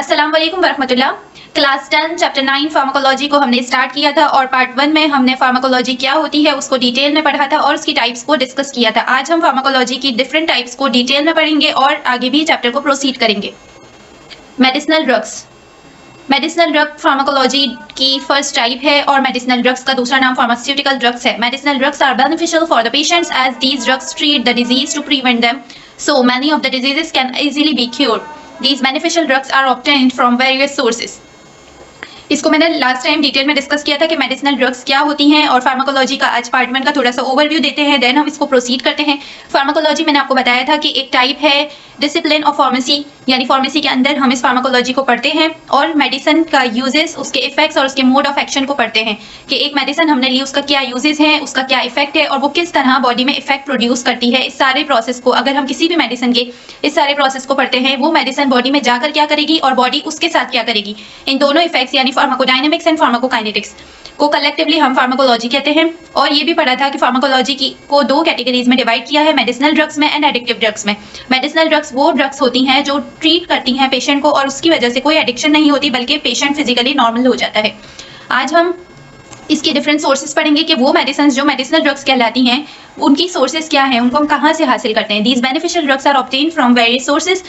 अस्सलाम वालेकुम वरहमतुल्लाह। Class 10 chapter 9 pharmacology को हमने स्टार्ट किया था और पार्ट 1 में हमने फार्माकोलॉजी क्या होती है उसको डिटेल में पढ़ा था और उसकी टाइप्स को डिस्कस किया था। आज हम फार्माकोलॉजी की डिफरेंट टाइप्स को डिटेल में पढ़ेंगे और आगे भी चैप्टर को प्रोसीड करेंगे। Medicinal drugs. Medicinal drug pharmacology की फर्स्ट टाइप है और मेडिसिनल ड्रग्स का दूसरा नाम फार्मास्यूटिकल ड्रग्स है। Medicinal drugs are beneficial for the patients as these drugs treat the disease to prevent them, so many of the diseases can easily be cured. These beneficial drugs are obtained from various sources. इसको मैंने last time detail में discuss किया था कि medicinal drugs क्या होती हैं और फार्माकोलॉजी का आज पार्ट 1 का थोड़ा सा ओवरव्यू देते हैं, देन हम इसको प्रोसीड करते हैं। फार्माकोलॉजी मैंने आपको बताया था कि एक टाइप है डिसिप्लिन ऑफ फार्मेसी, यानी फार्मेसी के अंदर हम इस फार्माकोलॉजी को पढ़ते हैं और मेडिसिन का यूजेस, उसके इफेक्ट्स और उसके मोड ऑफ एक्शन को पढ़ते हैं कि एक मेडिसिन हमने ली उसका क्या यूजेस है, उसका क्या इफेक्ट है और वो किस तरह बॉडी में इफेक्ट प्रोड्यूस करती है। इस सारे प्रोसेस को, अगर हम किसी भी मेडिसिन के इस सारे प्रोसेस को पढ़ते हैं, वो मेडिसिन बॉडी में जाकर क्या करेगी और बॉडी उसके साथ क्या करेगी, इन दोनों इफेक्ट्स यानी फार्माकोडायनेमिक्स एंड फार्माकोकाइनेटिक्स को कलेक्टिवली हम फार्माकोलॉजी कहते हैं। और ये भी पढ़ा था कि फार्माकोलॉजी को दो कैटेगरीज में डिवाइड किया है, मेडिसिनल ड्रग्स में एंड एडिक्टिव ड्रग्स में। मेडिसिनल ड्रग्स वो ड्रग्स होती हैं जो ट्रीट करती हैं पेशेंट को और उसकी वजह से कोई एडिक्शन नहीं होती बल्कि पेशेंट फिजिकली नॉर्मल हो जाता है। आज हम इसके डिफरेंट सोर्सेज पढ़ेंगे कि वो मेडिसिन जो मेडिसिनल ड्रग्स कहलाती हैं उनकी सोर्सेज क्या हैं, उनको हम कहाँ से हासिल करते हैं। These beneficial drugs are obtained from various sources.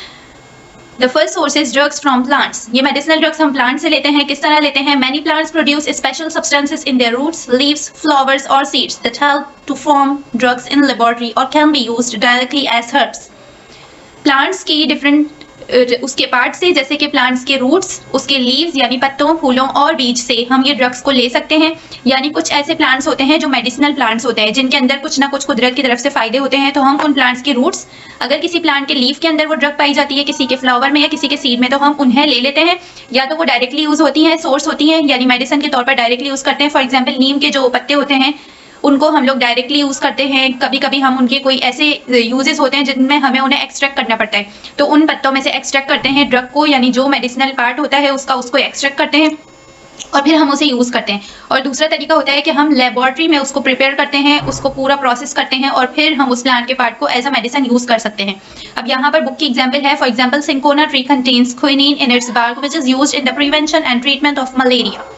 The first source is drugs from plants. ये medicinal drugs हम plant से लेते हैं। किस तरह लेते हैं? Many plants produce special substances in their roots, leaves, flowers or seeds that help to form drugs in laboratory or can be used directly as herbs. Plants की different उसके पार्ट से, जैसे कि प्लांट्स के रूट्स, उसके leaves यानी पत्तों, फूलों और बीज से हम ये ड्रग्स को ले सकते हैं। यानी कुछ ऐसे प्लांट्स होते हैं जो मेडिसिनल प्लांट्स होते हैं जिनके अंदर कुछ ना कुछ कुदरत की तरफ से फायदे होते हैं, तो हम उन प्लांट्स के रूट्स, अगर किसी प्लांट के लीफ के अंदर वो ड्रग पाई जाती है, किसी के फ्लावर में या किसी के सीड में, तो हम उन्हें ले लेते हैं। या तो वो डायरेक्टली यूज होती हैं, सोर्स होती हैं, यानी मेडिसिन के तौर पर डायरेक्टली यूज करते हैं। फॉर एग्जाम्पल नीम के जो पत्ते होते हैं उनको हम लोग डायरेक्टली यूज करते हैं। कभी कभी हम उनके कोई ऐसे यूजेस होते हैं जिनमें हमें उन्हें एक्सट्रैक्ट करना पड़ता है, तो उन पत्तों में से एक्सट्रैक्ट करते हैं ड्रग को, यानी जो मेडिसिनल पार्ट होता है उसको एक्सट्रैक्ट करते हैं और फिर हम उसे यूज करते हैं। और दूसरा तरीका होता है कि हम लेबोरेटरी में उसको प्रिपेयर करते हैं, उसको पूरा प्रोसेस करते हैं और फिर हम उस प्लांट के पार्ट को एज अ मेडिसिन यूज कर सकते हैं। अब यहाँ पर बुक की एग्जांपल है। For example cinchona tree contains quinine in its bark which is used in the prevention and treatment of malaria.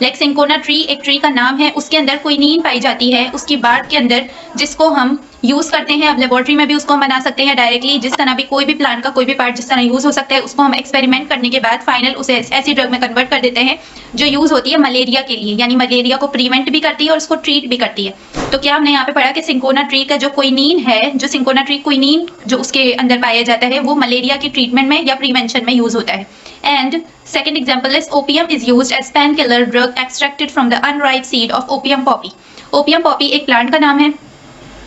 Like cinchona tree एक ट्री का नाम है, उसके अंदर क्विनीन पाई जाती है उसकी बार्क के अंदर, जिसको हम यूज करते हैं। अब लेबोरेटरी में भी उसको हम बना सकते हैं डायरेक्टली, जिस तरह भी कोई भी प्लांट का कोई भी पार्ट जिस तरह यूज हो सकता है उसको हम एक्सपेरिमेंट करने के बाद फाइनल उसे ऐसी ड्रग में कन्वर्ट कर देते हैं जो यूज होती है मलेरिया के लिए, यानी मलेरिया को प्रिवेंट भी करती है और उसको ट्रीट भी करती है। तो क्या हमने यहाँ पे पढ़ा कि सिंकोना ट्री का जो क्विनीन है, जो सिंकोना ट्री क्विनीन जो उसके अंदर पाया जाता है वो मलेरिया की ट्रीटमेंट में या प्रिवेंशन में यूज होता है। And second example is opium is used as painkiller drug extracted from the unripe seed of opium poppy. Opium poppy एक प्लांट का नाम है।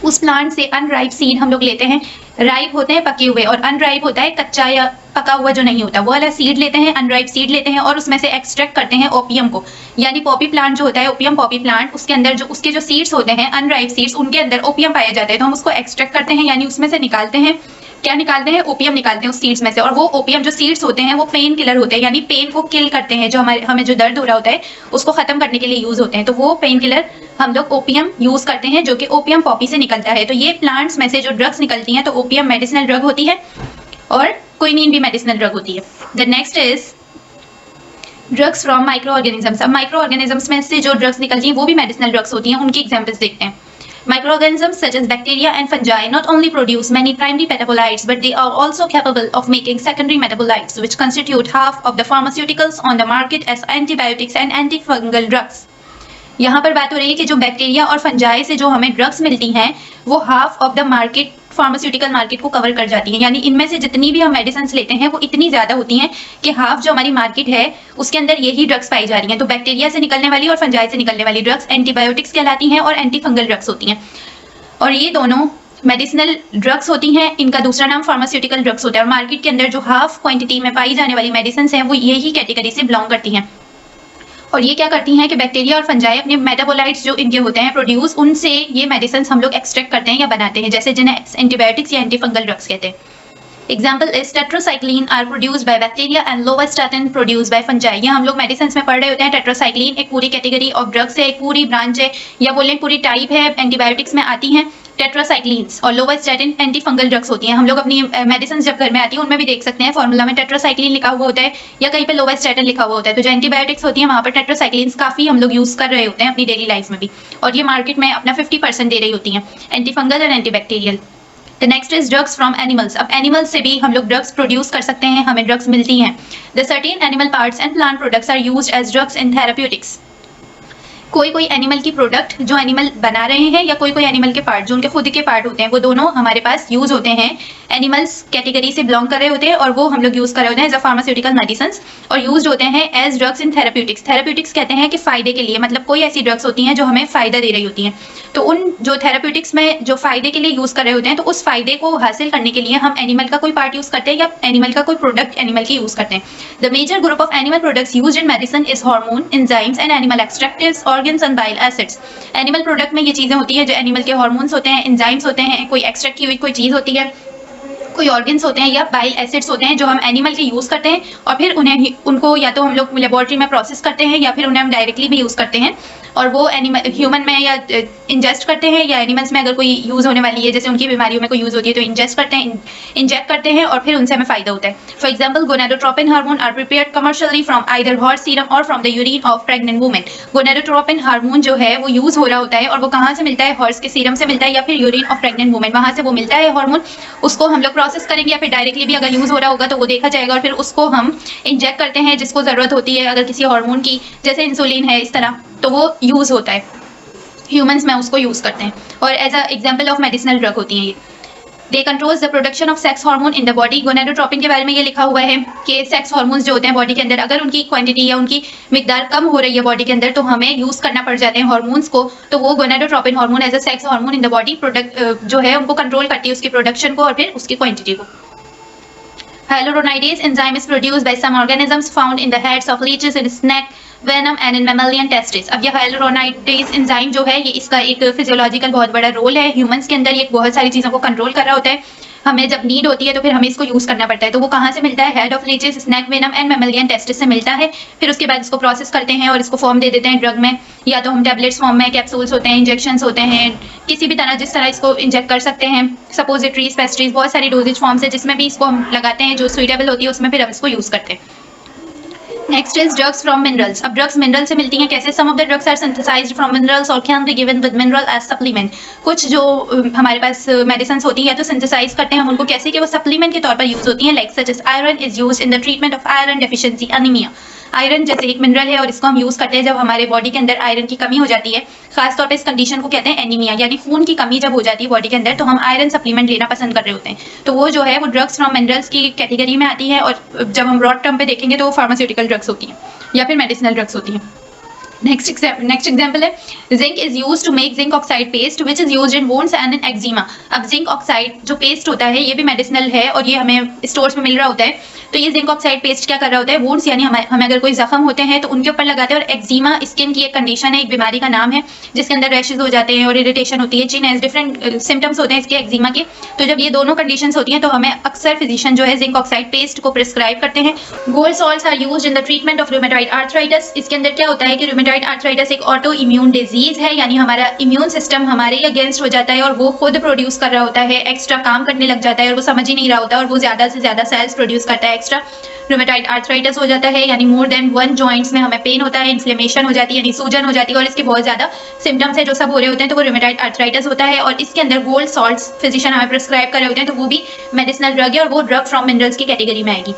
उस प्लांट से अनराइप सीड हम लोग लेते हैं। राइप होते हैं पके हुए और अनराइप होता है कच्चा या पका हुआ जो नहीं होता, वो वाला सीड लेते हैं, अनराइप सीड लेते हैं और उसमें से एक्सट्रैक्ट करते हैं ओपियम को। यानी पॉपी प्लांट जो होता है, ओपियम पॉपी प्लांट, उसके अंदर जो उसके जो सीड्स होते हैं अनराइप सीड्स, उनके अंदर ओपियम पाया जाता है, तो हम उसको एक्सट्रैक्ट करते हैं, यानी उसमें से निकालते हैं। क्या निकालते हैं? ओपियम निकालते हैं उस सीड्स में से। और वो ओपियम जो सीड्स होते हैं वो पेन किलर होते हैं, यानी पेन को किल करते हैं, जो हमें जो दर्द हो रहा होता है उसको खत्म करने के लिए यूज होते हैं। तो वो पेन किलर हम लोग ओपियम यूज करते हैं जो कि ओपियम पॉपी से निकलता है। तो ये प्लांट्स में से जो ड्रग्स निकलती हैं, तो ओपियम मेडिसिनल ड्रग होती है और क्विनीन भी मेडिसिनल ड्रग होती है। The next is drugs from micro organisms. अब माइक्रो ऑर्गेनिजम्स में से जो ड्रग्स निकलती हैं वो भी मेडिसिनल ड्रग्स होती हैं, उनकी एग्जाम्पल्स देखते हैं। Microorganisms such as bacteria and fungi not only produce many primary metabolites, but they are also capable of making secondary metabolites, which constitute half of the pharmaceuticals on the market as antibiotics and antifungal drugs. यहाँ पर बात हो रही है कि जो bacteria और fungi से जो हमें ड्रग्स मिलती हैं वो half of the market, pharmaceutical market को कवर कर जाती हैं। यानी इनमें से जितनी भी हम मेडिसिन लेते हैं वो इतनी ज्यादा होती हैं कि हाफ जो हमारी मार्केट है उसके अंदर यही ड्रग्स पाई जा रही हैं। तो बैक्टीरिया से निकलने वाली और फंजाई से निकलने वाली ड्रग्स एंटीबायोटिक्स कहलाती हैं और एंटी फंगल ड्रग्स होती हैं। और ये दोनों मेडिसिनल ड्रग्स होती हैं, इनका दूसरा नाम फार्मास्यूटिकल ड्रग्स होता है। और मार्केट के अंदर जो हाफ क्वांटिटी में पाई जाने वाली मेडिसिन हैं वो यही कैटेगरी से बिलोंग करती हैं। और ये क्या करती हैं कि बैक्टीरिया और फंजाई अपने मेटाबोलाइट्स जो इनके होते हैं प्रोड्यूस, उनसे ये मेडिसिन हम लोग एक्सट्रैक्ट करते हैं या बनाते हैं, जैसे जिन्हें एंटीबायोटिक्स या एंटीफंगल ड्रग्स कहते हैं। Example is tetracycline are produced by bacteria and lovastatin produced by fungi. ये हम लोग मेडिसिन में पढ़ रहे होते हैं। टेट्रासाइक्लिन एक पूरी कैटेगरी ऑफ ड्रग्स है, एक पूरी ब्रांच है या बोलें पूरी टाइप है, एंटीबायोटिक्स में आती हैं। टेट्रासाइक्लिन्स और लोवास्टैटिन एंटी फंगल ड्रग्स होती हैं। हम लोग अपनी मेडिसिन जब घर में आती है उनमें भी देख सकते हैं फार्मूला में टेट्रासाइक्लिन लिखा हुआ होता है या कहीं पे लोवास्टैटिन लिखा हुआ होता है। तो जो एंटीबायोटिक्स होती है वहाँ पर टेट्रासाइक्लिन्स काफ़ी हम लोग यूज़ कर रहे होते हैं अपनी डेली लाइफ में भी, और ये मार्केट में अपना 50% दे रही होती हैं, anti fungal and antibacterial. The next is drugs from animals. अब एनिमल्स से भी हम लोग ड्रग्स प्रोड्यूस कर सकते हैं, हमें ड्रग्स मिलती हैं। The certain animal parts and plant products are used as drugs in therapeutics. कोई एनिमल की प्रोडक्ट जो एनिमल बना रहे हैं या कोई एनिमल के पार्ट जो उनके खुद के पार्ट होते हैं वो दोनों हमारे पास यूज होते हैं, एनिमल्स कैटेगरी से बिलोंग कर रहे होते हैं और वो हम लोग यूज कर रहे होते हैं एज अ फार्मास्यूटिकल मेडिसिन और यूज होते हैं as drugs in therapeutics. Therapeutics कहते हैं कि फायदे के लिए, मतलब कोई ऐसी ड्रग्स होती हैं जो हमें फायदा दे रही होती हैं। तो उन जो थेराप्यूटिक्स में जो फायदे के लिए यूज कर रहे होते हैं तो उस फायदे को हासिल करने के लिए हम एनिमल का कोई पार्ट यूज करते हैं या एनिमल का कोई प्रोडक्ट एनिमल की यूज करते हैं। The major group of animal products used in medicine is hormone, enzymes and animal extractives, organs and bile acids. Animal product में ये चीजें होती हैं जो एनिमल के हार्मोन्स होते हैं, एंजाइम्स होते हैं, कोई एक्सट्रैक्ट की हुई कोई चीज होती है, कोई ऑर्गन्स होते हैं या बाइल एसिड्स होते हैं जो हम एनिमल के यूज करते हैं और फिर उनको या तो हम लोग लेबोरेटरी में प्रोसेस करते हैं या फिर उन्हें हम डायरेक्टली भी यूज करते हैं और वो एनिमल ह्यूमन में या इंजेस्ट करते हैं या एनिमल्स में अगर कोई यूज होने वाली है जैसे उनकी बीमारियों में कोई यूज होती है तो इंजेस्ट करते हैं, इंजेक्ट करते हैं और फिर उनसे हमें फायदा होता है। For example gonadotropin hormone are prepared commercially from either horse serum और from the urine of pregnant women. Gonadotropin hormone जो है वो यूज हो रहा होता है और वो कहाँ से मिलता है, हॉर्स के सीरम से मिलता है या फिर यूरिन ऑफ प्रेग्नेंट वुमेन, वहां से वो मिलता है हार्मोन। उसको हम लोग प्रोसेस करेंगे या फिर डायरेक्टली भी अगर यूज हो रहा होगा तो वो देखा जाएगा और फिर उसको हम इंजेक्ट करते हैं जिसको जरूरत होती है अगर किसी हार्मोन की, जैसे इंसुलिन है इस तरह, तो वो यूज होता है ह्यूमंस में, उसको यूज करते हैं और as a example of medicinal drug होती है ये। They controls the production of sex hormone in the body. Gonadotropin के बारे में ये लिखा हुआ है कि सेक्स हार्मोन्स जो होते हैं बॉडी के अंदर अगर उनकी क्वांटिटी या उनकी मिकदार कम हो रही है बॉडी के अंदर तो हमें यूज करना पड़ जाते हैं हार्मोन्स को, तो वो gonadotropin hormone as a sex hormone in the body product जो है उनको कंट्रोल करती है उसकी प्रोडक्शन को और फिर उसकी क्वांटिटी को। Hyaluronidase enzyme is produced by some organisms found in the heads of leeches, in snake venom and in mammalian testes। अब ये hyaluronidase enzyme जो है ये इसका एक फिजियोलॉजिकल बहुत बड़ा रोल है ह्यूमंस के अंदर, ये बहुत सारी चीज़ों को कंट्रोल कर रहा होता है। हमें जब नीड होती है तो फिर हमें इसको यूज करना पड़ता है। तो वो कहाँ से मिलता है, head of leeches, snake venom and mammalian testis से मिलता है। फिर उसके बाद इसको प्रोसेस करते हैं और इसको फॉर्म दे देते हैं ड्रग में, या तो हम टैबलेट्स फॉर्म में, कैप्सूल्स होते हैं, इंजेक्शंस होते हैं, किसी भी तरह जिस तरह इसको इंजेक्ट कर सकते हैं, सपोजिटरीज, पेस्ट्रीज, बहुत सारी डोजेज फॉर्म्स है जिसमें भी इसको हम लगाते हैं जो सुइटेबल होती है उसमें फिर हम इसको यूज करते हैं। Next is drugs from minerals. अब ड्रग्स मिनरल से मिलती हैं कैसे? Some of the drugs are synthesized from minerals और can be given with mineral as supplement. कुछ जो हमारे पास मेडिसिन होती है तो सिंथेसाइज करते हैं हम उनको कैसे कि वो सप्लीमेंट के तौर पर यूज होती हैं। Like such as iron is used in the treatment of iron deficiency anaemia. Iron जैसे एक मिनरल है और इसको हम यूज करते हैं जब हमारे बॉडी के अंदर आयरन की कमी हो जाती है, खासतौर पे इस कंडीशन को कहते हैं एनीमिया, यानी खून की कमी जब हो जाती है बॉडी के अंदर तो हम आयरन सप्लीमेंट लेना पसंद कर रहे होते हैं। तो वो जो है वो ड्रग्स फ्रॉम मिनरल्स की कैटेगरी में आती है और जब हम ब्रॉड टर्म पे देखेंगे तो वो फार्मास्यूटिकल ड्रग्स होती हैं या फिर मेडिसिनल ड्रग्स होती हैं। नेक्स्ट एग्जाम्पल है zinc is use to make zinc oxide paste which is use in wounds and in eczema. अब जिंक ऑक्साइड जो पेस्ट होता है ये भी मेडिसिनल है और ये हमें स्टोर्स में मिल रहा होता है। तो ये जिंक ऑक्साइड पेस्ट क्या कर रहा होता है, वोन्स यानी हमें अगर कोई जख्म होते हैं तो उनके ऊपर लगाते हैं। और एक्जिमा स्किन की एक कंडीशन है, एक बीमारी का नाम है जिसके अंदर रैशेज हो जाते हैं और इरिटेशन होती है, चिन, डिफरेंट सिम्टम्स होते हैं इसके एक्जिमा के। तो जब ये दोनों कंडीशंस होती हैं तो हमें अक्सर फिजिशियन जो है जिंक ऑक्साइड पेस्ट को प्रिस्क्राइब करते हैं। Gold salts are used in the treatment of rheumatoid arthritis. इसके अंदर क्या होता है कि रूमेटॉइड आर्थराइटिस एक ऑटो इम्यून डिजीज है, यानी हमारा इम्यून सिस्टम हमारे अगेंस्ट हो जाता है और वो खुद प्रोड्यूस कर रहा होता है, एक्स्ट्रा काम करने लग जाता है और वो समझ ही नहीं रहा होता और वो ज्यादा से ज्यादा सेल्स प्रोड्यूस करता है एक्स्ट्रा। रूमेटॉइड आर्थराइटिस हो जाता है यानी मोर देन वन जॉइंट्स में हमें पेन होता है, इन्फ्लेमेशन हो जाती है यानी सूजन हो जाती है और इसके बहुत ज्यादा सिम्टम्स है जो सब हो रहे होते हैं तो वो रूमेटॉइड आर्थराइटिस होता है। और इसके अंदर गोल्ड सॉल्ट्स फिजिशियन हमें प्रिस्क्राइब कर रहे होते हैं तो वो भी मेडिसिनल ड्रग है और वो ड्रग फ्रॉम मिनरल्स की कैटेगरी में आएगी।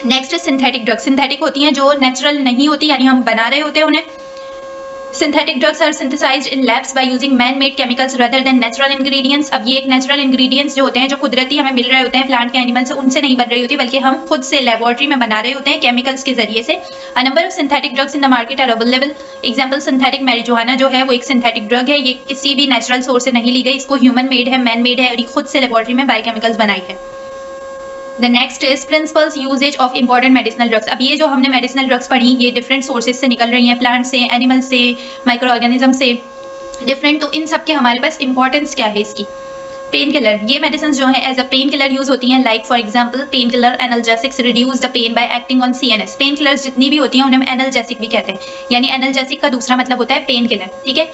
Next synthetic drug. सिंथेटिक होती हैं जो नेचुरल नहीं होती यानी हम बना रहे होते हैं उन्हें। Synthetic drugs are synthesized in labs by using man-made chemicals rather than natural ingredients। अब ये एक नेचुरल इंग्रेडिएंट्स जो होते हैं जो कुदरती हमें मिल रहे होते हैं प्लांट के एनिमल से, उनसे नहीं बन रही होती बल्कि हम खुद से लेबोरेटरी में बना रहे होते हैं केमिकल्स के जरिए से। A number of synthetic drugs in the market are available। Example synthetic marijuana जो है वो एक सिंथेटिक ड्रग है, ये किसी भी नेचुरल सोर्स से नहीं ली गई, इसको ह्यूमन मेड है, मैन मेड है और खुद से लेबोरेटरी में बायोकेमिकल्स बनाई है। The next is principles usage of important medicinal drugs। अब ये जो हमने मेडिसिनल ड्रग्स पढ़ी ये डिफरेंट सोर्सेज से निकल रही हैं, प्लांट से, एनिमल से, माइक्रो ऑर्गेनिज्म से डिफरेंट। तो इन सब के हमारे पास इंपॉर्टेंस क्या है इसकी? पेन किलर, ये मेडिसिन जो है as a painkiller use होती हैं। Like for example painkiller analgesics reduce the pain by acting on CNS। Painkillers जितनी भी होती हैं उन्हें हम एनाल्जेसिक भी कहते हैं, यानी एनाल्जेसिक का दूसरा मतलब होता है पेन किलर, ठीक है।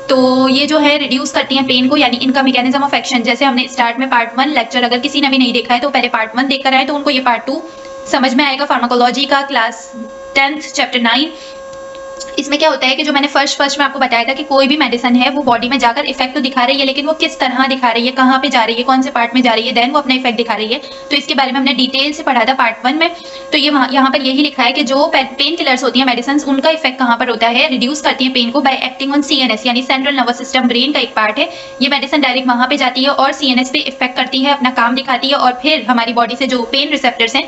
तो ये जो है रिड्यूस करती हैं पेन को, यानी इनका मैकेनिज्म ऑफ एक्शन, जैसे हमने स्टार्ट में पार्ट 1 लेक्चर, अगर किसी ने भी नहीं देखा है तो पहले पार्ट 1 देखकर आए तो उनको ये पार्ट 2 समझ में आएगा। फार्माकोलॉजी का क्लास 10th चैप्टर 9। इसमें क्या होता है कि जो मैंने फर्स्ट में आपको बताया था कि कोई भी मेडिसिन है वो बॉडी में जाकर इफेक्ट तो दिखा रही है, लेकिन वो किस तरह दिखा रही है, कहाँ पे जा रही है, कौन से पार्ट में जा रही है, देन वो अपना इफेक्ट दिखा रही है। तो इसके बारे में हमने डिटेल से पढ़ा था पार्ट 1 में। तो ये यहाँ पर यही लिखा है कि जो पेन किलर्स होती है मेडिसिन, उनका इफेक्ट कहाँ पर होता है, रिड्यूस करती है पेन को बाय एक्टिंग ऑन CNS, यानी सेंट्रल नर्वस सिस्टम, ब्रेन का एक पार्ट है। ये मेडिसिन डायरेक्ट वहां पे जाती है और CNS पे इफेक्ट करती है, अपना काम दिखाती है, और फिर हमारी बॉडी से जो पेन रिसेप्टर्स हैं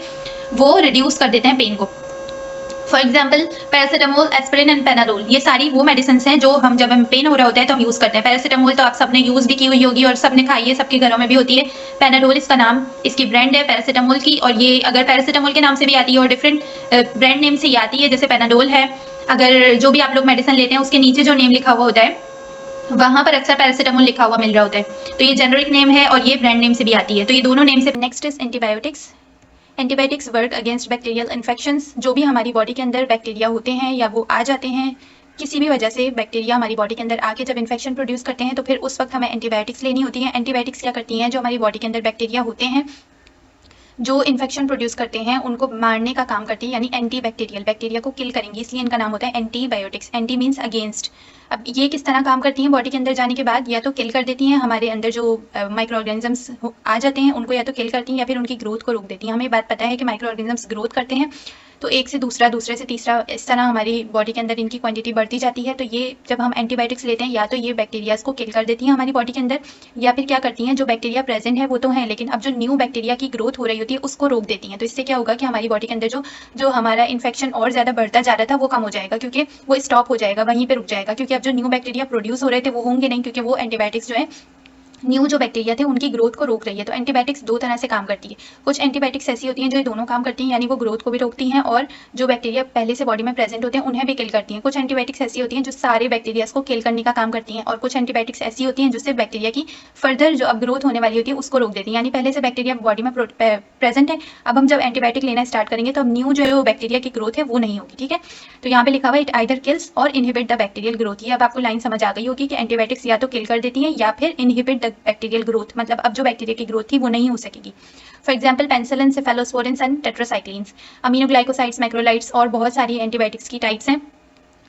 वो रिड्यूस कर देते हैं पेन को। For example paracetamol, aspirin and Panadol, ये सारी वो मेडिसिन हैं जो हम जब हमें पेन हो रहा होता है तो हम यूज करते हैं। पैरासिटामोल तो आप सबने यूज भी की हुई होगी और सबने खाई है, सबके घरों में भी होती है। पेनाडोल इसका नाम, इसकी ब्रांड है पैरासिटामोल की, और ये अगर पैरासिटामोल के नाम से भी आती है और डिफरेंट ब्रांड नेम से ही आती है, जैसे पेनाडोल है। अगर जो भी आप लोग मेडिसिन लेते हैं उसके नीचे जो नेम लिखा हुआ होता है वहां पर अक्सर पैरासिटामोल लिखा हुआ मिल रहा होता है। तो ये जेनरिक नेम है और ये ब्रांड नेम से भी आती है, तो ये दोनों नेम से। Next is antibiotics. Antibiotics work against bacterial infections. जो भी हमारी बॉडी के अंदर बैक्टीरिया होते हैं या वो आ जाते हैं किसी भी वजह से, बैक्टीरिया हमारी बॉडी के अंदर आके जब इन्फेक्शन प्रोड्यूस करते हैं तो फिर उस वक्त हमें एंटीबायोटिक्स लेनी होती है। एंटीबायोटिक्स क्या करती हैं, जो हमारी बॉडी के अंदर बैक्टीरिया होते हैं जो इन्फेक्शन प्रोड्यूस करते हैं उनको मारने का काम करती है, यानी एंटी बैक्टीरियल, बैक्टीरिया को किल करेंगी, इसलिए इनका नाम होता है एंटीबायोटिक्स। Anti means against. अब ये किस तरह काम करती हैं बॉडी के अंदर जाने के बाद, या तो किल कर देती हैं, हमारे अंदर जो माइक्रो ऑर्गेनिजम्स आ जाते हैं उनको या तो किल करती हैं या फिर उनकी ग्रोथ को रोक देती हैं। हमें बात पता है कि माइक्रो ऑर्गेनिजम्स ग्रोथ करते हैं तो एक से दूसरा, दूसरे से तीसरा, इस तरह हमारी बॉडी के अंदर इनकी क्वांटिटी बढ़ती जाती है। तो ये जब हम एंटीबायोटिक्स लेते हैं या तो ये बैक्टीरियाज को किल कर देती हैं हमारी बॉडी के अंदर, या फिर क्या करती हैं, जो बैक्टीरिया प्रेजेंट है वो तो है लेकिन अब जो न्यू बैक्टीरिया की ग्रोथ हो रही होती है उसको रोक देती हैं। तो इससे क्या होगा कि हमारी बॉडी के अंदर जो हमारा इन्फेक्शन और ज़्यादा बढ़ता जा रहा था वो कम हो जाएगा, क्योंकि वो स्टॉप हो जाएगा, वहीं पर रुक जाएगा, क्योंकि अब जो न्यू बैक्टीरिया प्रोड्यूस हो रहे थे वो होंगे नहीं, क्योंकि वो एंटीबायोटिक्स जो है न्यू जो बैक्टीरिया थे उनकी ग्रोथ को रोक रही है। तो एंटीबायोटिक्स दो तरह से काम करती है। कुछ एंटीबायोटिक्स ऐसी होती हैं जो ये दोनों काम करती हैं, यानी वो ग्रोथ को भी रोकती हैं और जो बैक्टीरिया पहले से बॉडी में प्रेजेंट होते हैं उन्हें भी किल करती हैं। कुछ एंटीबायोटिक्स ऐसी होती हैं जो सारे बैक्टीरियाज को किल करने का काम करती हैं, और कुछ एंटीबायोटिक्स ऐसी होती हैं जो सिर्फ बैक्टीरिया की फर्दर जो अब ग्रोथ होने वाली होती है उसको रोक देती हैं। यानी पहले से बैक्टीरिया बॉडी में प्रेजेंट है, अब हम जब एंटीबायोटिक लेना स्टार्ट करेंगे तो अब न्यू जो बैक्टीरिया की ग्रोथ है वो नहीं होगी। ठीक है, तो यहाँ पे लिखा हुआ है इट आइदर किल्स और इनहिबिट द बैक्टीरियल ग्रोथ। ये अब आपको लाइन समझ आ गई होगी कि एंटीबायोटिक्स या तो किल कर देती हैं या फिर इनहिबिट द बैक्टीरियल ग्रोथ, मतलब अब जो बैक्टीरिया की ग्रोथ थी वो नहीं हो सकेगी। For example penicillin, cephalosporins and tetracyclines, aminoglycosides, macrolides और बहुत सारी एंटीबायोटिक्स की टाइप्स हैं।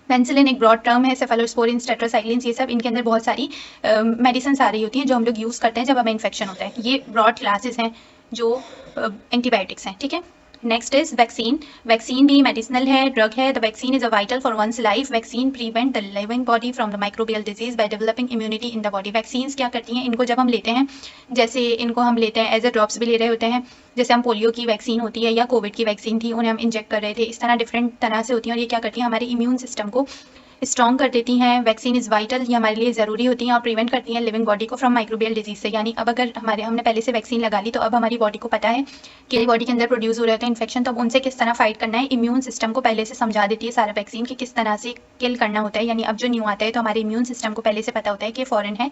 पेनिसिलिन एक ब्रॉड टर्म है, सेफेलोस्पोरिन्स, टेट्रासाइक्लिन्स, ये सब इनके अंदर बहुत सारी मेडिसिन आ रही होती हैं जो हम लोग यूज़ करते हैं जब हमें इन्फेक्शन होता है। ये ब्रॉड क्लासेस हैं जो एंटीबायोटिक्स हैं। ठीक है, नेक्स्ट इज वैक्सीन। वैक्सीन भी मेडिसिनल है, ड्रग है। The vaccine is a vital for one's life. Vaccine prevent the living body from the microbial disease by developing immunity in the body. Vaccines क्या करती हैं, इनको जब हम लेते हैं, जैसे इनको हम लेते हैं एज ए ड्रॉप्स भी ले रहे होते हैं, जैसे हम पोलियो की वैक्सीन होती है या कोविड की वैक्सीन थी उन्हें हम इंजेक्ट कर रहे थे, इस तरह डिफरेंट तरह से होती हैं और ये क्या करती हैं, हमारे इम्यून सिस्टम को स्ट्रॉन्ग कर देती हैं। वैक्सीन इज़ वाइटल, ये हमारे लिए ज़रूरी होती हैं और प्रिवेंट करती हैं लिविंग बॉडी को फ्रॉम माइक्रोबियल डिजीज से। यानी अब अगर हमने पहले से वैक्सीन लगा ली तो अब हमारी बॉडी को पता है कि बॉडी के अंदर प्रोड्यूस हो रहे होते हैं इन्फेक्शन, तो अब उनसे किस तरह फाइट करना है, इम्यून सिस्टम को पहले से समझा देती है सारा वैक्सीन कि किस तरह से किल करना होता है। यानी अब जो न्यू आता है तो हमारे इम्यून सिस्टम को पहले से पता होता है कि फॉरेन है,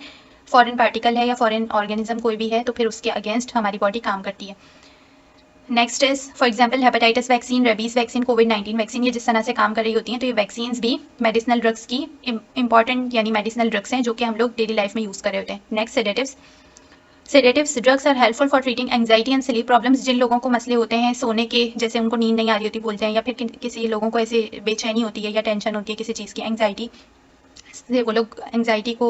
फॉरेन पार्टिकल है या फॉरेन ऑर्गेनिज्म कोई भी है, तो फिर उसके अगेंस्ट हमारी बॉडी काम करती है। Next is for example hepatitis vaccine, rabies vaccine, covid vaccine, ये जिस तरह से काम कर रही होती हैं तो ये वैक्सीन्स भी मेडिसिनल ड्रग्स की इंपॉर्टेंट यानी मेडिसिनल ड्रग्स हैं जो कि हम लोग डेली लाइफ में यूज़ कर रहे होते हैं। Next sedatives. Sedatives drugs are helpful for treating anxiety and sleep problems. जिन लोगों को मसले होते हैं सोने के, जैसे उनको नींद नहीं आ रही होती बोलते हैं, या फिर किसी लोगों को ऐसे बेचैनी होती है या टेंशन होती है किसी चीज़ की, एंग्जाइटी से वो लोग एंग्जाइटी को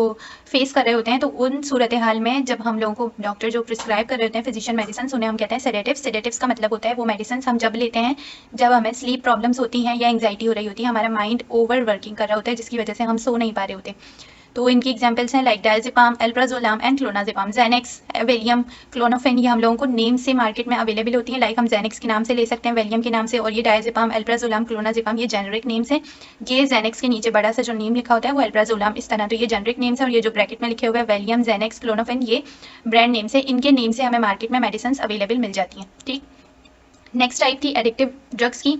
फेस कर रहे होते हैं, तो उन सूरत हाल में जब हम लोगों को डॉक्टर जो प्रिस्क्राइब कर रहे होते हैं फिजिशियन मेडिसिन, उन्हें हम कहते हैं सेडेटिव्स। सेडेटिव्स का मतलब होता है वो मेडिसिन हम जब लेते हैं जब हमें स्लीप प्रॉब्लम्स होती हैं या एंग्जाइटी हो रही होती है, हमारा माइंड ओवर वर्किंग कर रहा होता है जिसकी वजह से हम सो नहीं पा रहे होते। तो इनकी एग्जांपल्स हैं like diazepam, एल्प्राजोलाम and clonazepam, ज़ैनेक्स, Valium, क्लोनोफेन, ये हम लोगों को नेम से मार्केट में अवेलेबल होती है। लाइक हम ज़ैनेक्स के नाम से ले सकते हैं, वेलियम के नाम से, और ये डायज़ेपाम, एल्प्राजोलाम, क्लोनाज़ेपाम ये जेनरिक नेम्स हैं। ये ज़ैनेक्स के नीचे बड़ा सा जो नेम लिखा होता है वो एल्प्राजोलाम, इस तरह। तो ये जेनरिक नेम्स है और ये जो ब्रैकेट में लिखे हुए हैं वेलियम, ज़ैनेक्स, क्लोनोफेन, ये ब्रांड नेम्स है। इनके नेम से हमें मार्केट में मेडिसिन अवेलेबल मिल जाती हैं। ठीक, नेक्स्ट टाइप थी एडिक्टिव ड्रग्स की।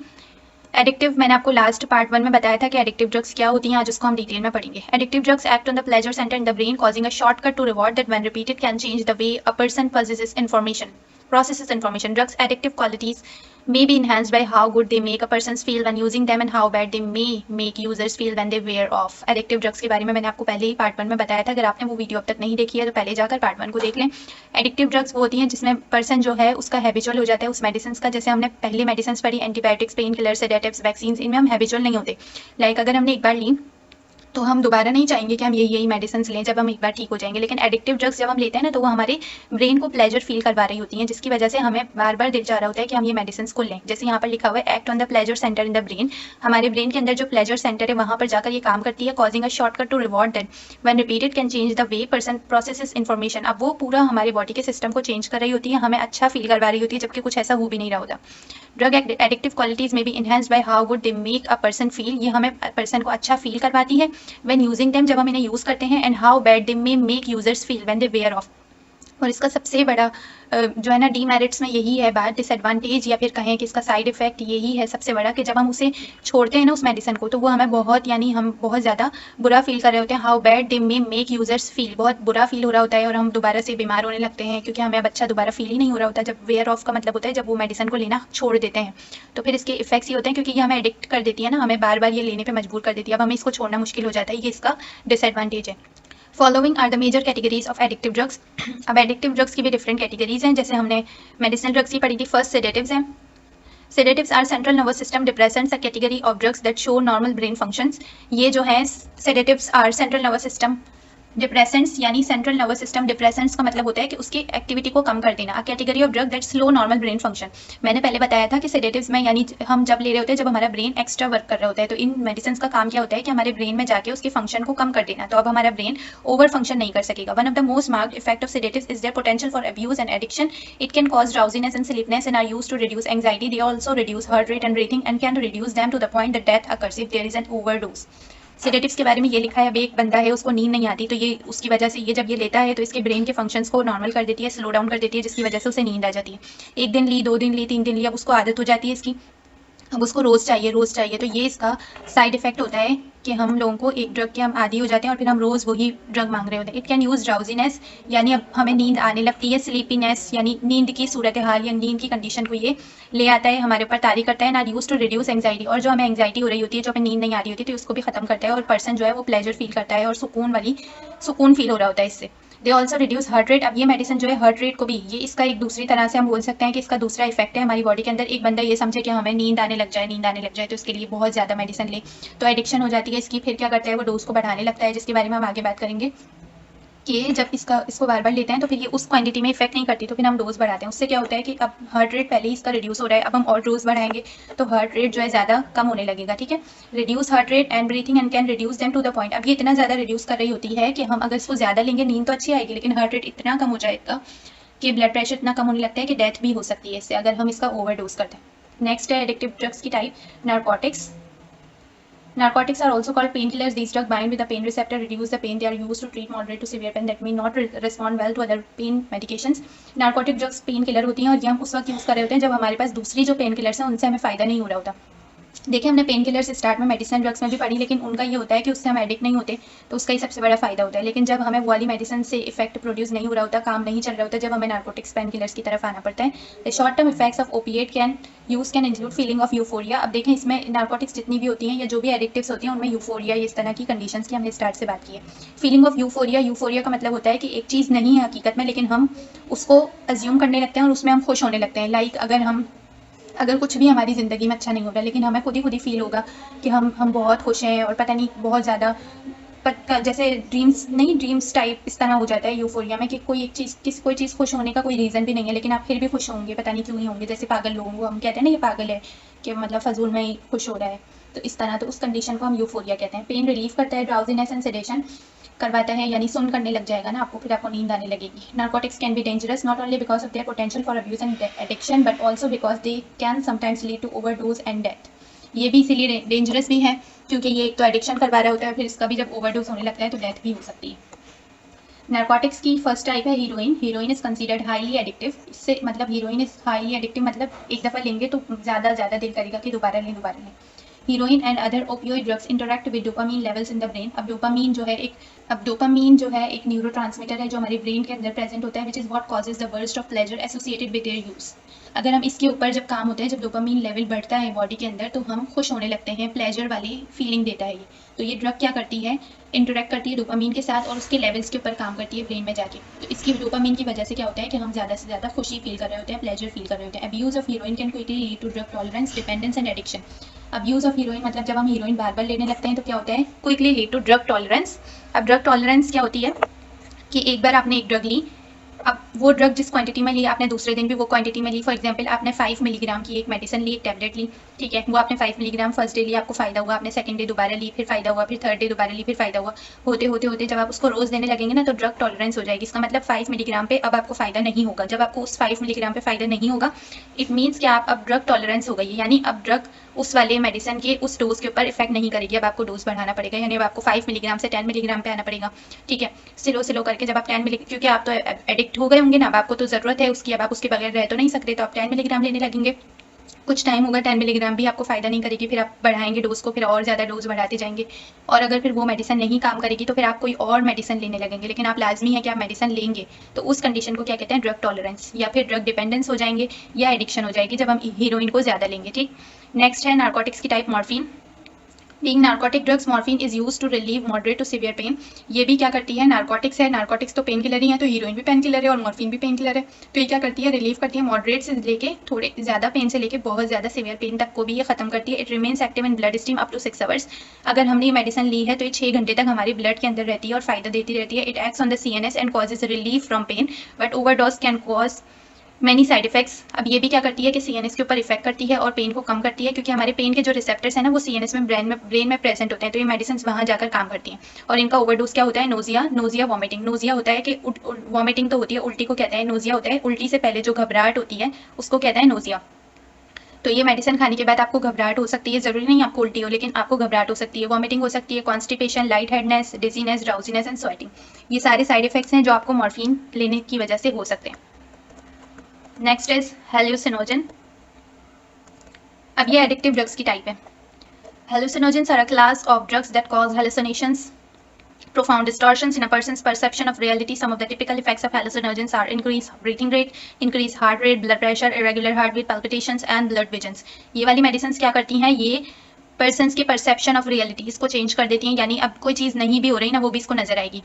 एडिक्टिव मैंने आपको लास्ट पार्ट 1 में बताया था कि एडिक्टिव ड्रग्स क्या होती हैं, आज उसको हम डिटेल में पढ़ेंगे। Addictive drugs act on the pleasure centre in the brain causing a shortcut to reward that when repeated can change the way a person processes information. Drugs addictive qualities may be enhanced by how good they make a person's feel when using them and how bad they may make users feel when they wear off। Addictive drugs के बारे में मैंने आपको पहले ही part 1 में बताया था। अगर आपने वो वीडियो अब तक नहीं देखी है तो पहले जाकर पार्ट 1 को देख लें। एडिक्टिव ड्रग्स वो होती हैं जिसमें पर्सन जो है उसका हैबिचुअल हो जाता है उस मेडिसिन का। जैसे हमने पहले मेडिसिन पढ़ी, antibiotics, pain killer, sedatives, vaccine, इनमें हम हैबिचुअल नहीं होते। लाइक अगर हमने एक बार ली तो हम दोबारा नहीं चाहेंगे कि हम यही मेडिसिन लें जब हम एक बार ठीक हो जाएंगे। लेकिन एडिक्टिव ड्रग्स जब हम लेते हैं ना तो वो हमारे ब्रेन को प्लेजर फील करवा रही होती हैं, जिसकी वजह से हमें बार बार दिल चाह रहा होता है कि हम ये मेडिसिन को लें। जैसे यहाँ पर लिखा हुआ है act on the pleasure centre in the brain. हमारे ब्रेन के अंदर जो प्लेजर सेंटर है वहाँ पर जाकर ये काम करती है, causing a shortcut to reward that when repeated can change the way person processes information. अब वो पूरा हमारे बॉडी के सिस्टम को चेंज कर रही होती है, हमें अच्छा फील करवा रही होती है, जबकि कुछ ऐसा हो भी नहीं रहा होता। ड्रग एडिक्टिव क्वालिटीज में be enhanced by how good they make a person feel. ये हमें पर्सन को अच्छा फील करवाती है व्हेन यूजिंग देम, जब हम इन्हें यूज करते हैं, and how bad they may make users feel when they wear off. और इसका सबसे बड़ा जो है ना डीमेरिट्स में यही है बात, डिसएडवांटेज या फिर कहें कि इसका साइड इफेक्ट यही है सबसे बड़ा कि जब हम उसे छोड़ते हैं ना उस मेडिसिन को तो वो हमें बहुत यानी हम बहुत ज़्यादा बुरा फील कर रहे होते हैं। How bad they may make users feel, बहुत बुरा फील हो रहा होता है और हम दोबारा से बीमार होने लगते हैं, क्योंकि हमें अब अच्छा दोबारा फील ही नहीं हो रहा होता। जब वेयर ऑफ का मतलब होता है जब वो मेडिसिन को लेना छोड़ देते हैं, तो फिर इसके इफेक्ट्स ये होते हैं क्योंकि ये हमें एडिक्ट कर देती है ना, हमें बार बार ये लेने पर मजबूर कर देती है। अब हमें इसको छोड़ना मुश्किल हो जाता है, ये इसका डिसएडवांटेज है। Following are the major categories of addictive drugs. अब एडिक्टिव ड्रग्स की भी डिफरेंट कैटेगरीज हैं। जैसे हमने मेडिसिनल ड्रग्स की पढ़ी थी, फर्स्ट सेडेटिव्स हैं। Sedatives are central nervous system depressants, a category of drugs that show normal brain functions। ये जो है sedatives are central nervous system depressants, यानी सेंट्रल नर्वस सिस्टम डिप्रेसेंट्स का मतलब होता है कि उसकी एक्टिविटी को कम कर देना। A category of drug that slow normal brain function. मैंने पहले बताया था कि सेडेटिव्स में यानी हम जब ले रहे होते हैं जब हमारा ब्रेन एक्स्ट्रा वर्क कर रहा होता है, तो इन मेडिसिन का काम क्या होता है कि हमारे ब्रेन में जाके उसके फंक्शन को कम कर देना। तो अब हमारा ब्रेन ओवर फंक्शन नहीं कर सकेगा। One of the most marked effect of sedatives is their potential for abuse and addiction. It can cause drowsiness and sleepiness and are used to reduce anxiety. They also reduce heart rate and breathing and can reduce them to the point that death occurs if there is an overdose. Sedatives के बारे में ये लिखा है, अब एक बंदा है उसको नींद नहीं आती, तो ये उसकी वजह से ये जब ये लेता है तो इसके ब्रेन के फंक्शंस को नॉर्मल कर देती है, स्लो डाउन कर देती है, जिसकी वजह से उसे नींद आ जाती है। एक दिन ली, 2 दिन ली, 3 दिन ली, अब उसको आदत हो जाती है इसकी, अब उसको रोज़ चाहिए। तो ये इसका साइड इफेक्ट होता है कि हम लोगों को एक ड्रग के हम आदी हो जाते हैं और फिर हम रोज़ वही ड्रग मांग रहे होते हैं। इट कैन यूज़ ड्राउजीनेस, यानी अब हमें नींद आने लगती है, स्लीपीनेस यानी नींद की सूरत हाल या नींद की कंडीशन को ये ले आता है, हमारे ऊपर तारी करता है। ना यूज टू रिड्यूस एंजाइटी, और जो हमें एंजाइटी हो रही होती है, जो हमें नींद नहीं आ रही होती, तो उसको भी खत्म करता है और पर्सन जो है वो प्लेजर फील करता है और सुकून फील हो रहा होता है इससे। They also reduce heart rate. अब ये मेडिसिन जो है हार्ट रेट को भी, ये इसका एक दूसरी तरह से हम बोल सकते हैं कि इसका दूसरा इफेक्ट है हमारी बॉडी के अंदर। एक बंदा ये समझे कि हमें नींद आने लग जाए तो इसके लिए बहुत ज़्यादा मेडिसिन ले, तो एडिक्शन हो जाती है इसकी। फिर क्या करता है वो डोज को बढ़ाने लगता है, जिसके बारे में हम आगे बात करेंगे कि जब इसको बार बार लेते हैं तो फिर ये उस क्वांटिटी में इफेक्ट नहीं करती, तो फिर हम डोज बढ़ाते हैं। उससे क्या होता है कि अब हार्ट रेट पहले ही इसका रिड्यूस हो रहा है, अब हम और डोज बढ़ाएंगे तो हार्ट रेट जो है ज़्यादा कम होने लगेगा। ठीक है, reduce heart rate and breathing and can reduce them to the point. अब ये इतना ज़्यादा रिड्यूस कर रही होती है कि हम अगर इसको ज़्यादा लेंगे नींद तो अच्छी आएगी, लेकिन हार्ट रेट इतना कम हो जाएगा कि ब्लड प्रेशर इतना कम होने लगता है कि डेथ भी हो सकती है इससे अगर हम इसका ओवरडोज करते हैं। नेक्स्ट है एडिक्टिव ड्रग्स की type, narcotics. Narcotics are also called painkillers. These drugs bind with the pain receptor, reduce the pain. They are used to treat moderate to severe pain that may not respond well to other pain medications. Narcotic drugs pain killer होती हैं और ये हम उस वक्त use कर रहे होते हैं जब हमारे पास दूसरी जो पेन किलर्स हैं उनसे हमें फ़ायदा नहीं हो रहा होता। देखिए, हमने पेन किलर्स स्टार्ट में मेडिसिन ड्रग्स में भी पढ़ी, लेकिन उनका ये होता है कि उससे हम एडिक्ट नहीं होते, तो उसका ही सबसे बड़ा फ़ायदा होता है। लेकिन जब हमें वो वाली मेडिसिन से इफेक्ट प्रोड्यूस नहीं हो रहा होता, काम नहीं चल रहा होता, जब हमें नार्कोटिक्स पेन किलर्स की तरफ आना पड़ता है। The short term effects of opiate can include feeling of euphoria. अब देखें, इसमें नार्कोटिक्स जितनी भी होती हैं या जो भी एडिक्टिव्स होती हैं उनमें यूफोरिया, इस तरह की कंडीशंस की हमने स्टार्ट से बात की है। फीलिंग ऑफ यूफोरिया का मतलब होता है कि एक चीज़ नहीं है हकीकत में, लेकिन हम उसको अज्यूम करने लगते हैं और उसमें हम खुश होने लगते हैं। लाइक अगर कुछ भी हमारी ज़िंदगी में अच्छा नहीं हो रहा, लेकिन हमें खुद ही फील होगा कि हम बहुत खुश हैं और पता नहीं बहुत ज़्यादा जैसे ड्रीम्स टाइप इस तरह हो जाता है यूफोरिया में कि कोई चीज़ खुश होने का कोई रीज़न भी नहीं है, लेकिन आप फिर भी खुश होंगे, पता नहीं क्यों ही होंगे। जैसे पागल लोगों को हम कहते हैं ना ये पागल है, कि मतलब फजूल में ही खुश हो रहा है, तो इस तरह, तो उस कंडीशन को हम यूफोरिया कहते हैं। पेन रिलीफ करता है, ड्राउजीनेस एंड सेडेशन करवाता है, यानी सुन करने लग जाएगा ना आपको, फिर आपको नींद आने लगेगी। Narcotics can be dangerous not only because of their potential for abuse and addiction but also because they can sometimes lead to overdose and death. ये भी इसीलिए डेंजरस भी है क्योंकि ये एक तो एडिक्शन करवा रहा होता है, फिर इसका भी जब ओवरडोज होने लगता है तो डेथ भी हो सकती है। नार्कोटिक्स की फर्स्ट टाइप है heroine is considered highly addictive. इससे मतलब हीरोइन इज हाईली एडिक्टिव मतलब एक दफ़ा लेंगे तो ज़्यादा दिल करेगा कि दोबारा लें। Heroine and other opioid drugs interact with dopamine levels in the brain. अब डोपामीन जो है एक न्यूरोट्रांसमीटर है जो हमारे ब्रेन के अंदर प्रेजेंट होता है, which is what causes the burst of pleasure associated with their use. अगर हम इसके ऊपर जब काम होता है, जब डोपामीन लेवल बढ़ता है बॉडी के अंदर, तो हम खुश होने लगते हैं, प्लेजर वाली फीलिंग देता है ये। तो ये ड्रग क्या करती है, इंटरेक्ट करती है डोपामीन के साथ और उसके लेवल्स के ऊपर काम करती है ब्रेन में जाके। तो इसकी डोपामीन की वजह से क्या होता है कि हम ज़्यादा से ज़्यादा खुशी फील कर रहे होते हैं, प्लेजर फील कर रहे होते हैं। Abuse of heroin can quickly lead to drug tolerance, dependence and addiction. Abuse of heroin मतलब जब हम हीरोइन बार बार लेने लगते हैं तो क्या होता है, quickly lead to drug tolerance. अब ड्रग टॉलरेंस क्या होती है कि एक बार आपने एक ड्रग ली, अब वो ड्रग जिस क्वांटिटी में ली आपने दूसरे दिन भी वो क्वांटिटी में ली। फॉर एग्जांपल आपने 5 मिलीग्राम की एक मेडिसिन ली, एक टैबलेट ली, ठीक है, वो आपने 5 मिलीग्राम फर्स्ट डे ली, आपको फ़ायदा हुआ, आपने सेकंड डे दोबारा ली, फिर फ़ायदा हुआ, फिर थर्ड डे दोबारा ली, फिर फ़ायदा हुआ, होते होते होते जब आप उसको रोज़ देने लगेंगे ना तो ड्रग टॉलरेंस हो जाएगी। इसका मतलब 5 मिलीग्राम पे अब आपको फ़ायदा नहीं होगा। जब आपको उस 5 मिलीग्राम पे फ़ायदा नहीं होगा, इट मीन्स कि आप अब ड्रग टॉलरेंस हो गई है, यानी अब ड्रग उस वाले मेडिसिन के उस डोज के ऊपर इफेक्ट नहीं करेगी। अब आपको डोज बढ़ाना पड़ेगा, यानी अब आपको 5 मिलीग्राम से 10 मिलीग्राम पे आना पड़ेगा, ठीक है, स्लो स्लो करके। जब आप 10 मिली, क्योंकि आप तो एडिक्ट हो गए होंगे ना, अब आपको तो ज़रूरत है उसकी, अब आप उसके बगैर रह तो नहीं सकते, तो आप 10 मिलीग्राम लेने लगेंगे। कुछ टाइम होगा 10 मिलीग्राम भी आपको फ़ायदा नहीं करेगी, फिर आप बढ़ाएंगे डोज को, फिर और ज़्यादा डोज बढ़ाते जाएंगे, और अगर फिर वो मेडिसिन नहीं काम करेगी तो फिर आप कोई और मेडिसिन लेने लगेंगे। लेकिन आप लाजमी है कि आप मेडिसिन लेंगे, तो उस कंडीशन को क्या कहते हैं, ड्रग टॉलरेंस, या फिर ड्रग डिपेंडेंस हो जाएंगे, या एडिक्शन हो जाएगी जब हम हीरोइन को ज़्यादा लेंगे, ठीक। नेक्स्ट है नार्कोटिक्स की type, morphine. Being narcotic drugs, morphine is use to relieve moderate to severe pain. ये भी क्या करती है, नार्कोटिक्स है, नार्कोटिक्स तो पेन किलर ही है, तो हीरोइन भी पेन किलर है और मॉर्फिन भी पेन किलर है। तो ये क्या करती है, रिलीव करती है मॉडरेट से लेके थोड़े ज़्यादा पेन से लेके बहुत ज़्यादा सीवियर पेन तक को भी ये खत्म करती है। It remains active in blood stream up to 6 hours. अगर हमने ये मेडिसिन ली है तो ये 6 घंटे तक हमारी ब्लड के अंदर रहती है और फायदा देती रहती है। It acts on the CNS and causes relief from pain, but overdose can cause many side effects. अब ये भी क्या करती है कि CNS के ऊपर इफेक्ट करती है और पेन को कम करती है, क्योंकि हमारे पेन के जो रिसेप्टर्स हैं ना वो CNS में ब्रेन में प्रेजेंट होते हैं, तो ये मेडिसिन वहाँ जाकर काम करती हैं। और इनका ओवरडोज क्या होता है, नोजिया वॉमिटिंग। नोजिया होता है कि वॉमिटिंग तो होती है, उल्टी को कहते हैं नोजिया होता है। उल्टी से पहले जो घबराहट होती है उसको कहते हैं नोजिया। तो ये मेडिसिन खाने के बाद आपको घबराहट हो सकती है, जरूरी नहीं आपको उल्टी हो, लेकिन आपको घबराहट हो सकती है, वॉमिटिंग हो सकती है, constipation, light headedness, dizziness, drowsiness and sweating. ये सारे साइड इफेक्ट्स हैं जो आपको मॉर्फिन लेने की वजह से हो सकते हैं। Next is hallucinogen. अब ये एडिक्टिव ड्रग्स की टाइप है। Hallucinogens are a class of drugs that cause hallucinations, profound distortions in a person's perception of reality. Some of the typical effects of hallucinogens are increased breathing rate, increased heart rate, blood pressure, irregular heartbeat, palpitations and blurred visions. ये वाली medicine क्या करती हैं, ये persons के perception of reality इसको change कर देती हैं, यानी अब कोई चीज़ नहीं भी हो रही ना वो भी इसको नजर आएगी।